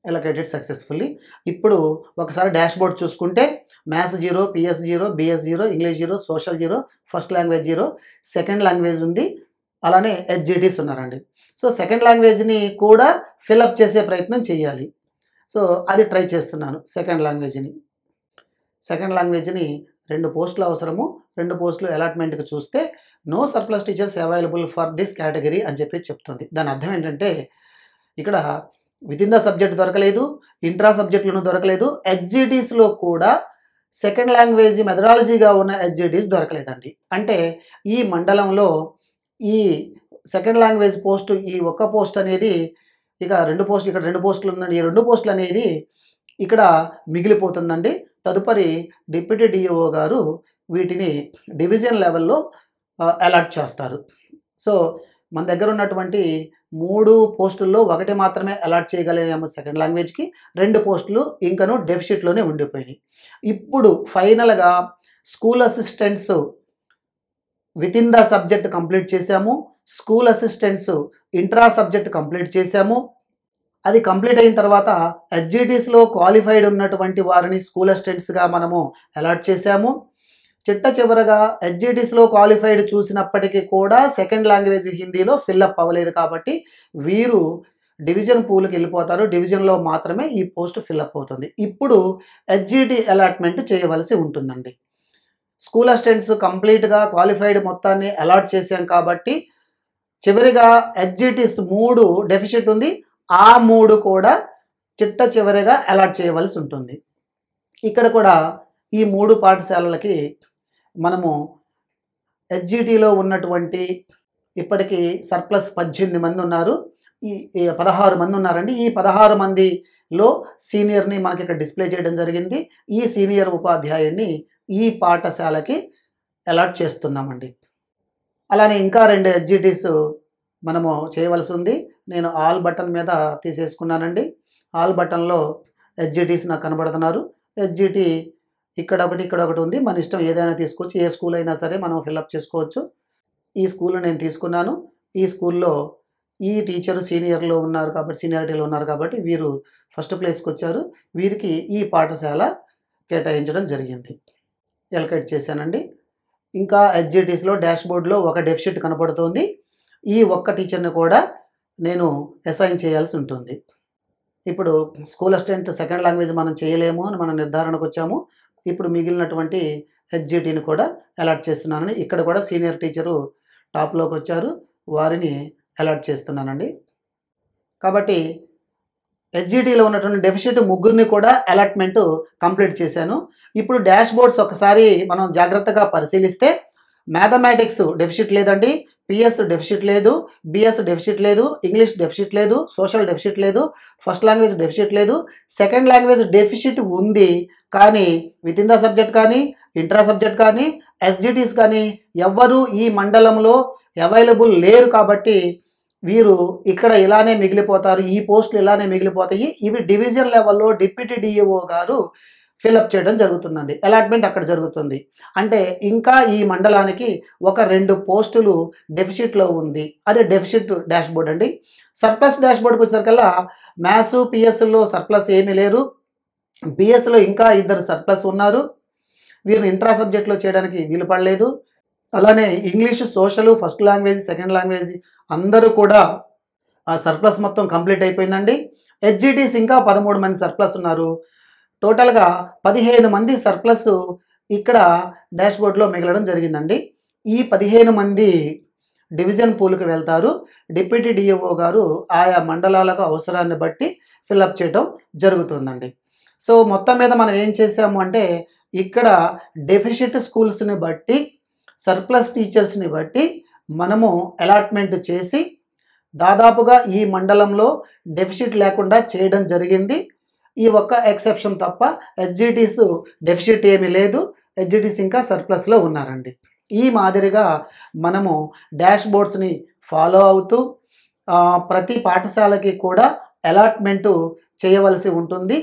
Allocated successfully. ఇప్పుడు ఒకసారి డాష్‌బోర్డ్ చూసుకుంటే maths 0, PS 0, BS 0, English 0, social 0, first language 0, second language ఉంది. అలానే ఎస్‌జిటిస్ ఉన్నారండి. సో, సెకండ్ లాంగ్వేజ్‌ని కూడా ఫిల్అప్ చేసే ప్రయత్నం చేయాలి. సో, అది ట్రై చేస్తున్నాను సెకండ్ లాంగ్వేజ్‌ని. సెకండ్ లాంగ్వేజ్‌ని 2 పోస్టులు అవసరము. 2 పోస్టులు అలాట్‌మెంట్‌కి చూస్తే no surplus teachers available for this category అని చెప్పి చెప్తుంది. దాని అర్థం ఏంటంటే ఇక్కడ వితిన్ ద సబ్జెక్ట్ దొరకలేదు. ఇంట్రా సబ్జెక్ట్‌లోనూ దొరకలేదు. ఎస్‌జిటిస్‌లో కూడా సెకండ్ లాంగ్వేజ్ మెథడాలజీగా ఉన్న హెచ్జిటీస్ దొరకలేదండి. అంటే ఈ మండలంలో ఈ సెకండ్ లాంగ్వేజ్ పోస్ట్, ఈ ఒక్క పోస్ట్ అనేది ఇక 2 పోస్టులు, ఇక్కడ 2 పోస్టులు ఉందండి. ఈ 2 పోస్టులు అనేది ఇక్కడ మిగిలిపోతుందండి. తదుపరి డిప్యూటీ డిఓ గారు వీటిని డివిజన్ లెవెల్‌లో అలాట్ చేస్తారు. సో, మన దగ్గర ఉన్నటువంటి 3 పోస్టుల్లో 1 మాత్రమే అలాట్ చేయగలిగాము సెకండ్ లాంగ్వేజ్‌కి. 2 పోస్టులు ఇంకను డెఫిసిట్‌లోనే ఉండిపోయినాయి. ఇప్పుడు ఫైనల్‌గా school assistants within the subject complete చేశాము. School assistants intra subject complete చేశాము. అది కంప్లీట్ అయిన తర్వాత హెచ్జిటీస్‌లో క్వాలిఫైడ్ ఉన్నటువంటి వారిని స్కూల్ అసిస్టెంట్స్‌గా మనము అలాట్ చేశాము. చిట్ట చివరగా హెచ్జిటీస్‌లో క్వాలిఫైడ్ చూసినప్పటికీ కూడా సెకండ్ లాంగ్వేజ్ హిందీలో ఫిల్అప్ అవ్వలేదు కాబట్టి వీరు డివిజన్ పూల్‌కి వెళ్ళిపోతారు. డివిజన్‌లో మాత్రమే ఈ పోస్ట్ ఫిల్అప్ అవుతుంది. ఇప్పుడు హెచ్జిటీ అలాట్‌మెంట్ చేయవలసి ఉంటుందండి. స్కూల్ అసిస్టెంట్స్ కంప్లీట్‌గా క్వాలిఫైడ్ మొత్తాన్ని అలాట్ చేశాం కాబట్టి చివరిగా హెచ్జిటీస్ 3 డెఫిసిట్ ఉంది. ఆ 3 కూడా చిట్ట చివరిగా అలాట్ చేయవలసి ఉంటుంది. ఇక్కడ కూడా ఈ 3 పాఠశాలలకి మనము హెచ్జిటీలో ఉన్నటువంటి ఇప్పటికి సర్ప్లస్ 18 మంది ఉన్నారు. ఈ 16 మంది ఉన్నారండి. ఈ 16 మందిలో సీనియర్‌ని మనకి ఇక్కడ డిస్ప్లే చేయడం జరిగింది. ఈ సీనియర్ ఉపాధ్యాయుడిని ఈ పాఠశాలకి అలాట్ చేస్తున్నామండి. అలానే ఇంకా 2 హెచ్జిటీస్ మనము చేయవలసి ఉంది. నేను ఆల్ బటన్ మీద తీసేసుకున్నానండి. ఆల్ బటన్‌లో హెచ్జిటీస్ నాకు కనబడుతున్నారు. హెచ్జిటీ ఇక్కడ ఒకటి, ఇక్కడ ఒకటి ఉంది. మన ఇష్టం ఏదైనా తీసుకోవచ్చు. ఏ స్కూల్ అయినా సరే మనం ఫిల్అప్ చేసుకోవచ్చు. ఈ స్కూల్ నేను తీసుకున్నాను. ఈ స్కూల్‌లో ఈ టీచరు సీనియర్‌లో ఉన్నారు కాబట్టి, సీనియారిటీలో ఉన్నారు కాబట్టి వీరు ఫస్ట్ ప్లేస్‌కి వచ్చారు. వీరికి ఈ పాఠశాల కేటాయించడం జరిగింది. ఎలకేట్ చేశానండి. ఇంకా హెచ్జిటీస్‌లో డాష్‌బోర్డ్‌లో ఒక డెఫిసిట్ కనపడుతోంది. ఈ ఒక్క టీచర్‌ని కూడా నేను అసైన్ చేయాల్సి ఉంటుంది. ఇప్పుడు స్కూల్ అసిస్టెంట్ సెకండ్ లాంగ్వేజ్ మనం చేయలేము అని మనం నిర్ధారణకు వచ్చాము. ఇప్పుడు మిగిలినటువంటి హెచ్జిటీని కూడా అలాట్ చేస్తున్నానని, ఇక్కడ కూడా సీనియర్ టీచరు టాప్‌లోకి వచ్చారు. వారిని అలాట్ చేస్తున్నానండి. కాబట్టి హెచ్జిటీలో ఉన్నటువంటి డెఫిసిట్ 3ని కూడా అలాట్‌మెంట్ కంప్లీట్ చేశాను. ఇప్పుడు డాష్‌బోర్డ్స్ ఒకసారి మనం జాగ్రత్తగా పరిశీలిస్తే మ్యాథమెటిక్స్ డెఫిసిట్ లేదండి. పిఎస్ డెఫిసిట్ లేదు. బిఎస్ డెఫిసిట్ లేదు. ఇంగ్లీష్ డెఫిసిట్ లేదు. సోషల్ డెఫిసిట్ లేదు. ఫస్ట్ లాంగ్వేజ్ డెఫిసిట్ లేదు. సెకండ్ లాంగ్వేజ్ డెఫిసిట్ ఉంది. కానీ వితిన్ ద సబ్జెక్ట్ కానీ, ఇంట్రా సబ్జెక్ట్ కానీ, ఎస్జిటీస్ కానీ ఎవ్వరూ ఈ మండలంలో అవైలబుల్ లేరు కాబట్టి వీరు ఇక్కడ ఇలానే మిగిలిపోతారు. ఈ పోస్టులు ఇలానే మిగిలిపోతాయి. ఇవి డివిజన్ లెవెల్‌లో డిప్యూటీ డిఈఓ గారు ఫిల్అప్ చేయడం జరుగుతుందండి. అలాట్‌మెంట్ అక్కడ జరుగుతుంది. అంటే ఇంకా ఈ మండలానికి ఒక 2 పోస్టులు డెఫిసిట్‌లో ఉంది. అదే డెఫిసిట్ డాష్‌బోర్డ్ అండి. సర్ప్లస్ డాష్‌బోర్డ్‌కి వచ్చేసరికల్లా మ్యాథ్స్, పిఎస్‌లో సర్ప్లస్ ఏమీ లేరు. బిఎస్‌లో ఇంకా 2 సర్ప్లస్ ఉన్నారు. వీరిని ఇంట్రా సబ్జెక్ట్‌లో చేయడానికి వీలు పడలేదు. అలానే English, social, first language, second language అందరూ కూడా ఆ సర్ప్లస్ మొత్తం కంప్లీట్ అయిపోయిందండి. హెచ్జిటీస్ ఇంకా 13 మంది సర్ప్లస్ ఉన్నారు. టోటల్‌గా 15 మంది సర్ప్లస్ ఇక్కడ డాష్‌బోర్డ్‌లో మిగలడం జరిగిందండి. ఈ 15 మంది డివిజన్ పూల్‌కి వెళ్తారు. డిప్యూటీ డిఈఓ గారు ఆయా మండలాలకు అవసరాన్ని బట్టి ఫిల్అప్ చేయడం జరుగుతుందండి. సో, మొత్తం మీద మనం ఏం చేసాము అంటే ఇక్కడ డెఫిసిట్ స్కూల్స్‌ని బట్టి, సర్ప్లస్ టీచర్స్‌ని బట్టి మనము అలాట్‌మెంట్ చేసి దాదాపుగా ఈ మండలంలో డెఫిసిట్ లేకుండా చేయడం జరిగింది. ఈ ఒక్క ఎక్సెప్షన్ తప్ప హెచ్జిటీస్ డెఫిసిట్ ఏమీ లేదు. హెచ్జిటీస్ ఇంకా సర్ప్లస్‌లో ఉన్నారండి. ఈ మాదిరిగా మనము డాష్‌బోర్డ్స్‌ని ఫాలో అవుతూ ప్రతి పాఠశాలకి కూడా అలాట్‌మెంట్ చేయవలసి ఉంటుంది.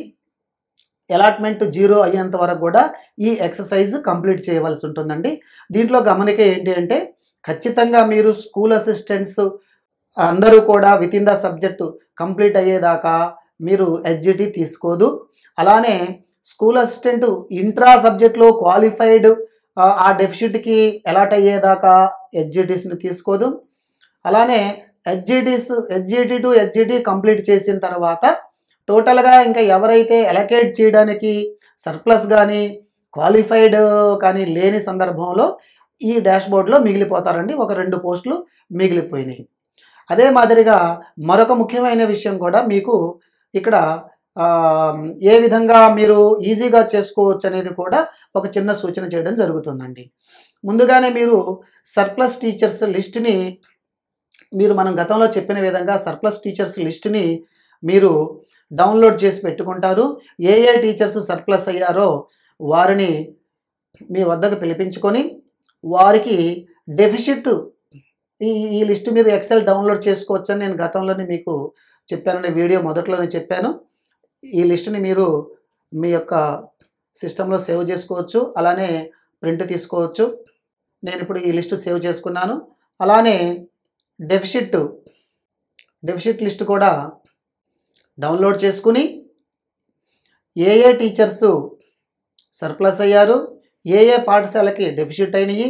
అలాట్‌మెంట్ 0 అయ్యేంత వరకు కూడా ఈ ఎక్సర్సైజ్ కంప్లీట్ చేయవలసి ఉంటుందండి. దీంట్లో గమనిక ఏంటి అంటే ఖచ్చితంగా మీరు స్కూల్ అసిస్టెంట్స్ అందరూ కూడా వితిన్ ద సబ్జెక్టు కంప్లీట్ అయ్యేదాకా మీరు హెచ్జిటీ తీసుకోదు. అలానే స్కూల్ అసిస్టెంట్ ఇంట్రా సబ్జెక్ట్‌లో క్వాలిఫైడ్ ఆ డెఫిసిట్‌కి అలాట్ అయ్యేదాకా హెచ్జిటీస్‌ని తీసుకోదు. అలానే హెచ్జిటీ టు హెచ్జిటీ కంప్లీట్ చేసిన తర్వాత టోటల్‌గా ఇంకా ఎవరైతే అలొకేట్ చేయడానికి సర్ప్లస్ గానీ, క్వాలిఫైడ్ కానీ లేని సందర్భంలో ఈ డాష్‌బోర్డ్‌లో మిగిలిపోతారండి. ఒక 2 పోస్టులు మిగిలిపోయినాయి. అదే మాదిరిగా మరొక ముఖ్యమైన విషయం కూడా మీకు ఇక్కడ ఏ విధంగా మీరు ఈజీగా చేసుకోవచ్చు అనేది కూడా ఒక చిన్న సూచన చేయడం జరుగుతుందండి. ముందుగానే మీరు సర్ప్లస్ టీచర్స్ లిస్ట్ని మనం గతంలో చెప్పిన విధంగా సర్ప్లస్ టీచర్స్ లిస్ట్ని మీరు డౌన్లోడ్ చేసి పెట్టుకుంటారు. ఏ టీచర్స్ సర్ప్లస్ అయ్యారో వారిని మీ వద్దకు పిలిపించుకొని వారికి డెఫిసిట్ ఈ లిస్ట్ మీరు ఎక్సెల్ డౌన్లోడ్ చేసుకోవచ్చని నేను గతంలోనే మీకు చెప్పానండి, వీడియో మొదట్లోనే చెప్పాను. ఈ లిస్టుని మీరు మీ యొక్క సిస్టంలో సేవ్ చేసుకోవచ్చు, అలానే ప్రింట్ తీసుకోవచ్చు. నేను ఇప్పుడు ఈ లిస్టు సేవ్ చేసుకున్నాను. అలానే డెఫిసిట్ లిస్ట్ కూడా డౌన్లోడ్ చేసుకుని ఏ టీచర్సు సర్ప్లస్ అయ్యారు, ఏ పాఠశాలకి డెఫిసిట్ అయినాయి,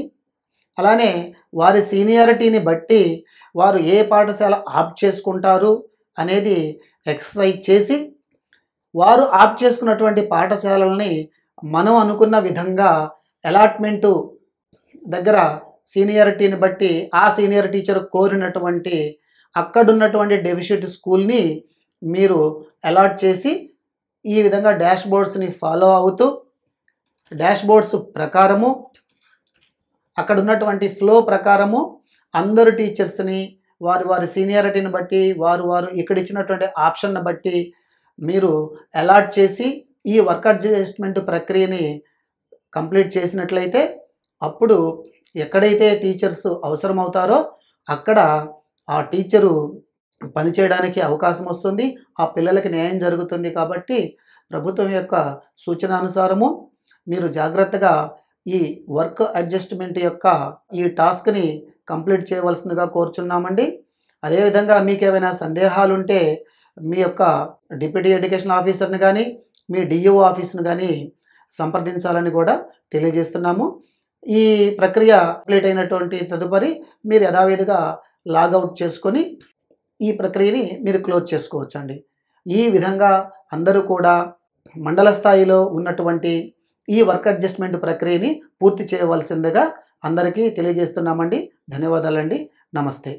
అలానే వారి సీనియారిటీని బట్టి వారు ఏ పాఠశాల ఆప్ట్ చేసుకుంటారు అనేది ఎక్సర్సైజ్ చేసి వారు ఆప్ట్ చేసుకున్నటువంటి పాఠశాలల్ని మనం అనుకున్న విధంగా అలాట్మెంటు దగ్గర సీనియారిటీని బట్టి ఆ సీనియర్ టీచర్ కోరినటువంటి అక్కడున్నటువంటి డెఫిసిట్ స్కూల్ని మీరు అలాట్ చేసి ఈ విధంగా డాష్ బోర్డ్స్ని ఫాలో అవుతూ డాష్ బోర్డ్స్ ప్రకారము అక్కడ ఉన్నటువంటి ఫ్లో ప్రకారము అందరు టీచర్స్ని వారి సీనియారిటీని బట్టి వారు ఇక్కడ ఇచ్చినటువంటి ఆప్షన్ను బట్టి మీరు అలాట్ చేసి ఈ వర్క్ అడ్జస్ట్మెంట్ ప్రక్రియని కంప్లీట్ చేసినట్లయితే అప్పుడు ఎక్కడైతే టీచర్స్ అవసరమవుతారో అక్కడ ఆ టీచరు పనిచేయడానికి అవకాశం వస్తుంది, ఆ పిల్లలకి న్యాయం జరుగుతుంది. కాబట్టి ప్రభుత్వం యొక్క సూచనానుసారము మీరు జాగ్రత్తగా ఈ వర్క్ అడ్జస్ట్మెంట్ యొక్క ఈ టాస్క్ని కంప్లీట్ చేయవలసిందిగా కోరుచున్నామండి. అదేవిధంగా మీకు ఏమైనా సందేహాలు ఉంటే మీ యొక్క డిప్యూటీ ఎడ్యుకేషన్ ఆఫీసర్ని కానీ మీ డిఈఓ ఆఫీస్ని కానీ సంప్రదించాలని కూడా తెలియజేస్తున్నాము. ఈ ప్రక్రియ కంప్లీట్ అయినటువంటి తదుపరి మీరు యథావిధిగా లాగౌట్ చేసుకొని ఈ ప్రక్రియని మీరు క్లోజ్ చేసుకోవచ్చండి. ఈ విధంగా అందరూ కూడా మండల స్థాయిలో ఉన్నటువంటి ఈ వర్క్ అడ్జస్ట్మెంట్ ప్రక్రియని పూర్తి చేయవలసిందిగా అందరికీ తెలియజేస్తున్నామండి. ధన్యవాదాలండి. నమస్తే.